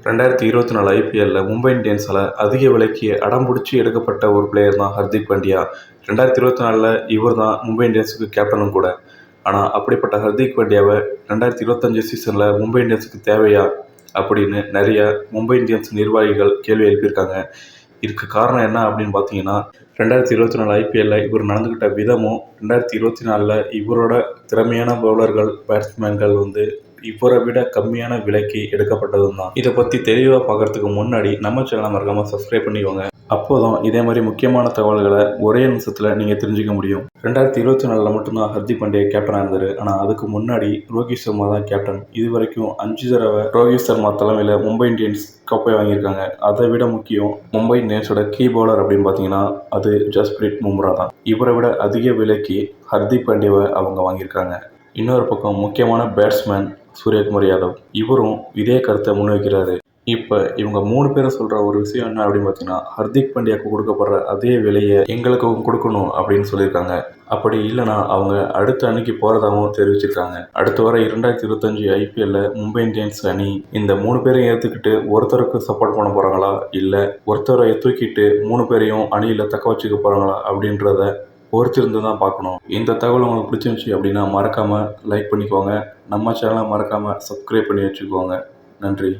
2024 ஐபிஎல்ல மும்பை இந்தியன்ஸால் அதிக விலைக்கு அடம் பிடிச்சி எடுக்கப்பட்ட ஒரு பிளேயர் தான் ஹர்திக் பாண்டியா. 2024 இவர் தான் மும்பை இந்தியன்ஸுக்கு கேப்டனும் கூட. ஆனால் அப்படிப்பட்ட ஹர்திக் பாண்டியாவை 2025 சீசனில் மும்பை இந்தியன்ஸுக்கு தேவையா அப்படின்னு நிறைய மும்பை இந்தியன்ஸ் நிர்வாகிகள் கேள்வி எழுப்பியிருக்காங்க. இதுக்கு காரணம் என்ன அப்படின்னு பார்த்தீங்கன்னா, 2024 ஐபிஎல்ல இவர் நடந்துக்கிட்ட விதமும் 2024 இவரோட திறமையான பவுலர்கள் பேட்ஸ்மேன்கள் இவரை விட கம்மியான விலைக்கு எடுக்கப்பட்டதும் தான். இதை பற்றி தெளிவாக பார்க்கறதுக்கு முன்னாடி நம்ம சேனலை மறக்காமல் சப்ஸ்கிரைப் பண்ணிக்கோங்க. அப்போதான் இதே மாதிரி முக்கியமான தகவல்களை ஒரே நிமிஷத்தில் நீங்கள் தெரிஞ்சுக்க முடியும். 2024 மட்டும்தான் ஹர்திக் பாண்டியா கேப்டனாக இருந்தார். ஆனால் அதுக்கு முன்னாடி ரோஹித் சர்மா தான் கேப்டன். இது வரைக்கும் 5 தடவை ரோஹித் சர்மா தலைமையில் மும்பை இந்தியன்ஸ் கப்பை வாங்கியிருக்காங்க. அதை விட முக்கியம், மும்பை இந்தியன்ஸோட கீ பவுலர் அப்படின்னு பார்த்தீங்கன்னா அது ஜஸ்பிரீத் பும்ரா தான். இவரை விட அதிக விலைக்கு ஹர்திக் பாண்டியாவை அவங்க வாங்கியிருக்காங்க. இன்னொரு பக்கம் முக்கியமான பேட்ஸ்மேன் சூரியகுமார் யாதவ், இவரும் இதே கருத்தை முன்வைக்கிறாரு. இப்போ இவங்க 3 பேரும் சொல்கிற ஒரு விஷயம் என்ன அப்படின்னு பார்த்தீங்கன்னா, ஹர்திக் பாண்டியாவுக்கு கொடுக்கப்படுற அதே விலையை எங்களுக்கும் கொடுக்கணும் அப்படின்னு சொல்லியிருக்காங்க. அப்படி இல்லைனா அவங்க அடுத்த அணிக்கு போகிறதாகவும் தெரிவிச்சிருக்காங்க. அடுத்த வர 2025 ஐபிஎல்ல மும்பை இந்தியன்ஸ் அணி இந்த 3 பேரையும் ஏற்றுக்கிட்டு ஒருத்தருக்கு சப்போர்ட் பண்ண போகிறாங்களா, இல்லை ஒருத்தரை தூக்கிட்டு 3 பேரையும் அணியில் தக்க வச்சுக்க போகிறாங்களா அப்படின்றத பொறுத்திருந்து தான் பார்க்கணும். இந்த தகவல் உங்களுக்கு பிடிச்சிருந்துச்சி அப்படின்னா மறக்காமல் லைக் பண்ணிக்கோங்க. நம்ம சேனலை மறக்காமல் சப்ஸ்கிரைப் பண்ணி வச்சுக்கோங்க. நன்றி.